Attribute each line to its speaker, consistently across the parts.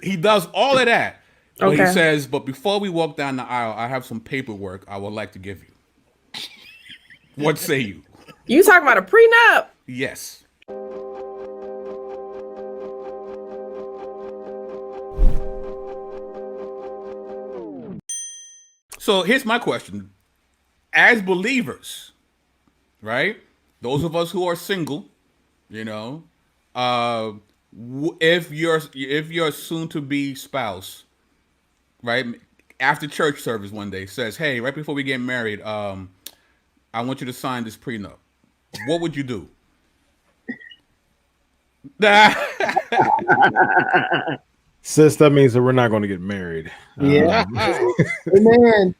Speaker 1: He does all of that. But he
Speaker 2: Okay.
Speaker 1: says, but before we walk down the aisle, I have some paperwork I would like to give you. What say you?
Speaker 2: You talking about a prenup?
Speaker 1: Yes. So here's my question. As believers, right? Those of us who are single, you know, if your soon to be spouse, right, after church service one day says, "Hey, right before we get married, I want you to sign this prenup," what would you do?
Speaker 3: Sis, that means that we're not going to get married.
Speaker 4: Yeah.
Speaker 3: Um,
Speaker 4: Amen.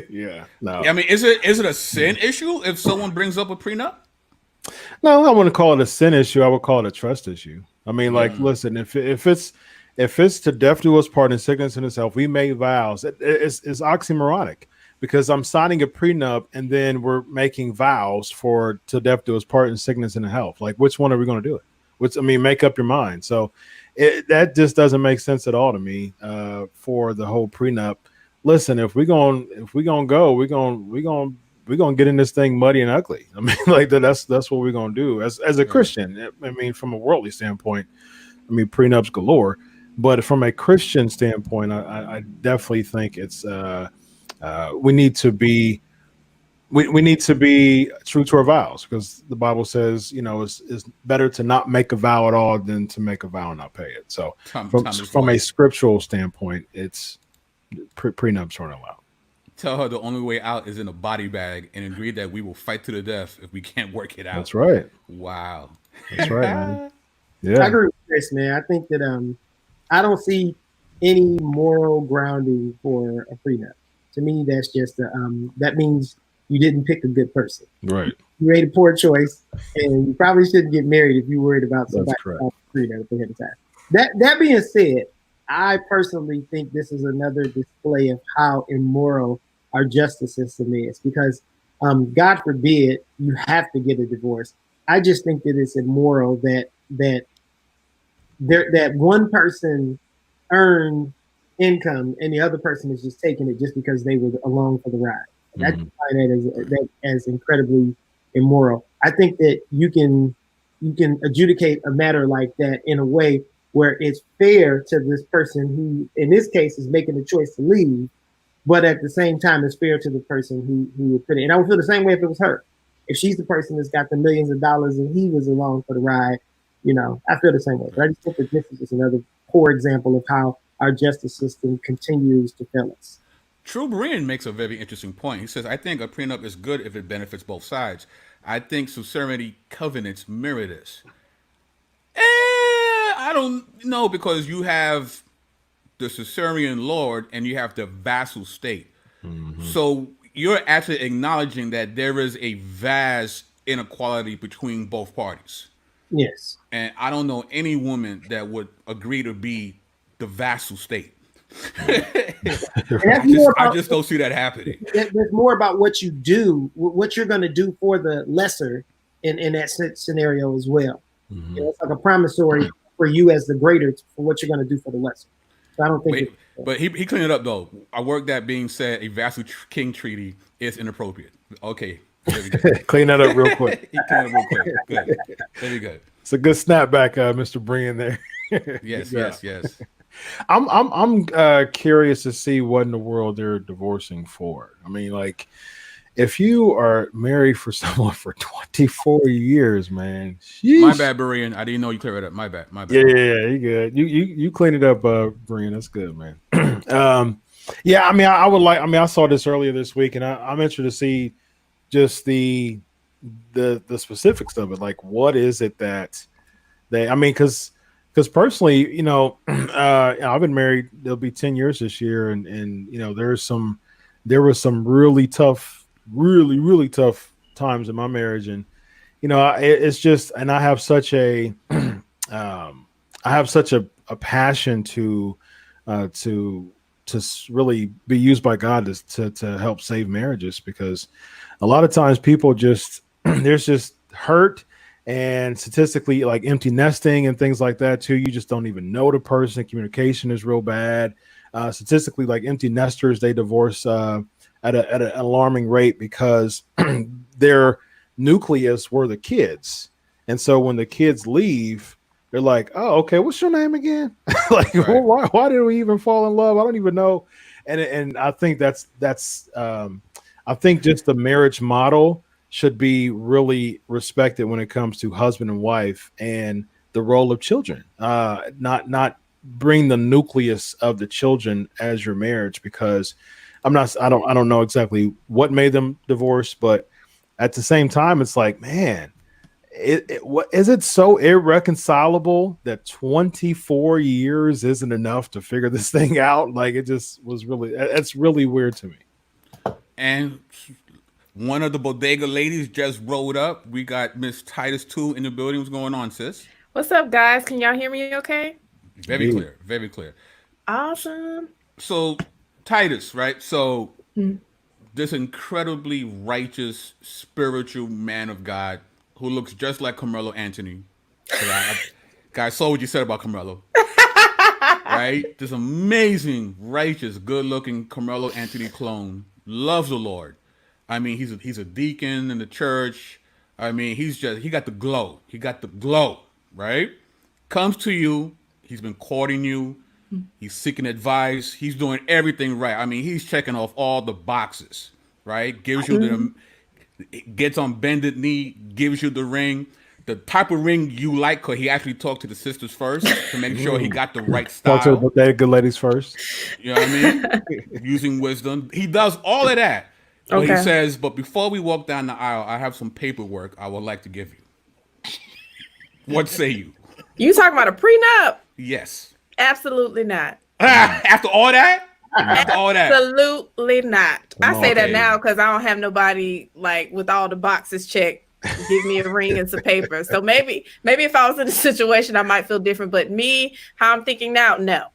Speaker 3: yeah,
Speaker 1: I
Speaker 3: no,
Speaker 1: mean, is it a sin issue if someone brings up a prenup?
Speaker 3: no, I wouldn't call it a sin issue. I would call it a trust issue. I mean, like, listen, if it's to death do us part in sickness and in health, we made vows. It's oxymoronic because I'm signing a prenup and then we're making vows for to death do us part in sickness and in health. Like, which one are we going to do it? Which I mean, make up your mind. So that just doesn't make sense at all to me for the whole prenup. Listen, if we gonna go, we're gonna get in this thing muddy and ugly. I mean, like that's what we're gonna do as a
Speaker 1: Right.
Speaker 3: Christian. I mean, from a worldly standpoint, I mean prenups galore. But from a Christian standpoint, I definitely think it's we need to be we need to be true to our vows because the Bible says, it's better to not make a vow at all than to make a vow and not pay it. So
Speaker 1: Thomas
Speaker 3: from a
Speaker 1: White.
Speaker 3: scriptural standpoint, it's prenups aren't allowed.
Speaker 1: Tell her the only way out is in a body bag and agree that we will fight to the death if we can't work it out.
Speaker 3: That's right.
Speaker 1: Wow.
Speaker 3: That's right, man.
Speaker 4: I
Speaker 3: Yeah.
Speaker 4: agree with Chris, man. I think that I don't see any moral grounding for a prenup. To me, that's just that means you didn't pick a good person.
Speaker 3: Right.
Speaker 4: You made a poor choice, and you probably shouldn't get married if you're worried about
Speaker 3: That's
Speaker 4: somebody
Speaker 3: correct.
Speaker 4: prenup ahead of time. That being said, I personally think this is another display of how immoral our justice system is because God forbid you have to get a divorce. I just think that it's immoral that one person earned income and the other person is just taking it just because they were along for the ride. And I
Speaker 3: Mhm.
Speaker 4: find that as incredibly immoral. I think that you can adjudicate a matter like that in a way where it's fair to this person who, in this case, is making the choice to leave, but at the same time, it's fair to the person who would put it. And I would feel the same way if it was her. If she's the person that's got the millions of dollars and he was along for the ride, I feel the same way. But I just think that this is just another poor example of how our justice system continues to fail us.
Speaker 1: True Berean makes a very interesting point. He says, I think a prenup is good if it benefits both sides. I think successority covenants mirror this. I don't know because you have the Caesarean lord and you have the vassal state.
Speaker 3: Mhm.
Speaker 1: So you're actually acknowledging that there is a vast inequality between both parties.
Speaker 4: Yes.
Speaker 1: And I don't know any woman that would agree to be the vassal state.
Speaker 4: And that's
Speaker 1: I just
Speaker 4: more
Speaker 1: I
Speaker 4: about
Speaker 1: just don't see that happening.
Speaker 4: there's more about what you do, what you're going to do for the lesser in that scenario as well.
Speaker 3: Mhm.
Speaker 4: It's like a promissory for you as the greater for what you're going to do for the lesser. So I don't think
Speaker 1: But
Speaker 4: it.
Speaker 1: but he cleaned it up though. I work that being said, a vassal king treaty is inappropriate. Okay, very good.
Speaker 3: Clean that up real quick.
Speaker 1: He cleaned it real quick. Good, very good.
Speaker 3: It's a good snapback, Mr. Brian there. Good
Speaker 1: Yes,
Speaker 3: job.
Speaker 1: yes, yes.
Speaker 3: I'm curious to see what in the world they're divorcing for. I mean, like, if you are married for someone for 24 years, man,
Speaker 1: My
Speaker 3: sheesh.
Speaker 1: bad, Berean. I didn't know you cleared it up. My bad. My
Speaker 3: Yeah,
Speaker 1: bad.
Speaker 3: yeah, yeah, you good. You clean it up, Brian. That's good, man. um, yeah, I mean, I would like. I mean, I saw this earlier this week, and I'm interested to see just the specifics of it. Like, what is it that they? I mean, because personally, I've been married. It'll be 10 years this year, and there was some really tough times in my marriage, and it's just, and I have such a I have such a passion uh, to really be used by God to help save marriages because a lot of times people just there's just hurt and statistically, like empty nesting and things like that too. You just don't even know the person. Communication is real bad. Statistically, like empty nesters, they divorce at an alarming rate because their nucleus were the kids, and so when the kids leave, they're like, "Oh, okay, what's your name again?" Like,
Speaker 1: Right.
Speaker 3: well, why did we even fall in love? I don't even know. And I think that's I think just the marriage model should be really respected when it comes to husband and wife and the role of children. Not bring the nucleus of the children as your marriage, because I don't know exactly what made them divorce, but at the same time, it's like, man, what is it so irreconcilable that 24 years isn't enough to figure this thing out? Like, it just was it's really weird to me.
Speaker 1: And one of the Bodega ladies just rolled up. We got Miss Titus 2 in the building. What's going on, sis?
Speaker 2: What's up, guys? Can y'all hear me okay?
Speaker 1: Very clear. Very clear.
Speaker 2: Awesome.
Speaker 1: So, Titus, right? So, this incredibly righteous, spiritual man of God who looks just like Carmelo Anthony. Guys, saw what you said about Carmelo. Right? This amazing, righteous, good-looking Carmelo Anthony clone. Loves the Lord. I mean, he's a deacon in the church. I mean, he got the glow. He got the glow, right? Comes to you. He's been courting you. He's seeking advice. He's doing everything right. I mean, he's checking off all the boxes, right? Gives you gets on bended knee, gives you the ring. The type of ring you like, because he actually talked to the sisters first to make sure he got the right style.
Speaker 3: Talk to the Bodega ladies first.
Speaker 1: You know what I mean? Using wisdom. He does all of that. But he says, but before we walk down the aisle, I have some paperwork I would like to give you. What say you?
Speaker 2: You talking about a prenup?
Speaker 1: Yes.
Speaker 2: Absolutely not.
Speaker 1: After all that? After all that?
Speaker 2: Absolutely not. I say that
Speaker 1: Okay.
Speaker 2: now because I don't have nobody like with all the boxes checked. Give me a ring and some paper. So maybe if I was in a situation, I might feel different. But me, how I'm thinking now, no.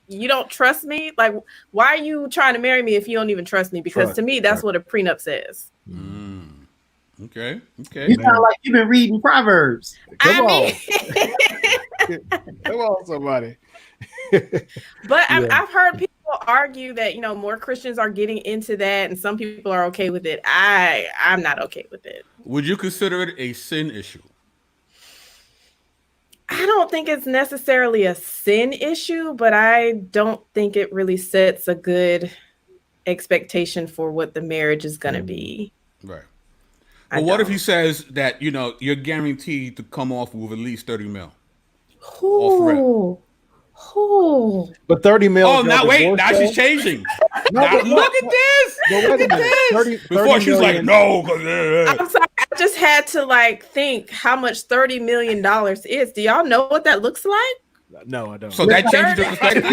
Speaker 2: You don't trust me? Like, why are you trying to marry me if you don't even trust me? Because to me, that's what a prenup says.
Speaker 1: Okay.
Speaker 4: You sound like you've been reading Proverbs.
Speaker 3: Come
Speaker 2: I
Speaker 3: on.
Speaker 2: mean,
Speaker 3: Come on, somebody.
Speaker 2: but I've heard people argue that, you know, more Christians are getting into that and some people are okay with it. I'm not okay with it.
Speaker 1: Would you consider it a sin issue?
Speaker 2: I don't think it's necessarily a sin issue, but I don't think it really sets a good expectation for what the marriage is going to be.
Speaker 1: Right. But what if he says that, you know, you're guaranteed to come off with at least 30 mil?
Speaker 2: Who?
Speaker 3: But 30 mil.
Speaker 1: Oh, now wait. Now she's changing. Now, look at this. Look at this.
Speaker 3: 30
Speaker 1: Before she was like,
Speaker 3: million.
Speaker 1: no.
Speaker 2: I'm sorry. I just had to like think how much $30 million is. Do y'all know what that looks like?
Speaker 3: No, I don't.
Speaker 1: So that changes the perspective?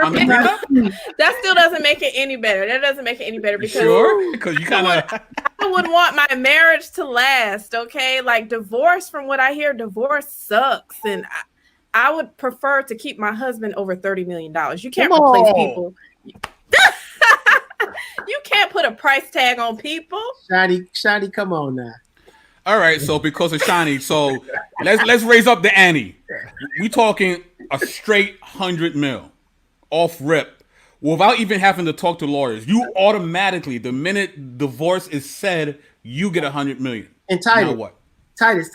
Speaker 1: I'm the prenup?
Speaker 2: That still doesn't make it any better. That doesn't make it any better because
Speaker 1: Sure? Because you kind of...
Speaker 2: I would want my marriage to last, okay? Like divorce, from what I hear, divorce sucks. And I would prefer to keep my husband over $30 million. You can't replace people. You can't put a price tag on people.
Speaker 4: Shadi, come on now.
Speaker 1: All right, so because of Shani, so let's raise up the ante. We talking a straight 100 mil off rip without even having to talk to lawyers. You automatically, the minute divorce is said, you get 100 million.
Speaker 4: And Titus,
Speaker 1: now what?
Speaker 4: Titus.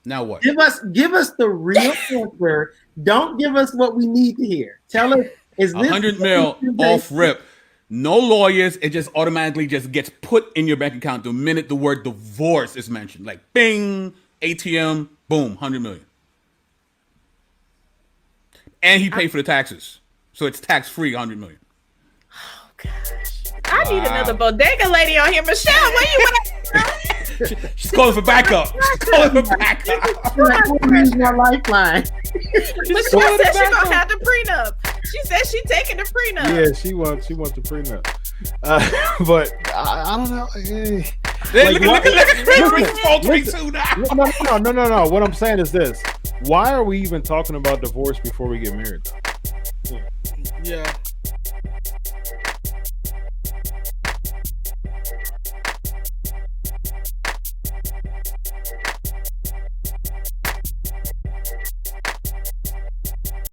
Speaker 1: Now what?
Speaker 4: Give us the real answer. Don't give us what we need to hear. Tell us, is this
Speaker 1: 100 mil off rip? No lawyers. It just automatically just gets put in your bank account the minute the word divorce is mentioned. Like bing, ATM, boom, 100 million. And he paid for the taxes, so it's tax free. 100 million.
Speaker 2: Oh gosh, I need another bodega lady on here. Michelle, where you at?
Speaker 1: She's calling for backup. She's calling for backup.
Speaker 4: Use my lifeline.
Speaker 2: Michelle said she's gonna have the prenup. She said she's taking the prenup.
Speaker 3: Yeah, she wants the prenup. But I don't know.
Speaker 1: Hey, look at Chris.
Speaker 3: No. What I'm saying is this: why are we even talking about divorce before we get married?
Speaker 1: Yeah.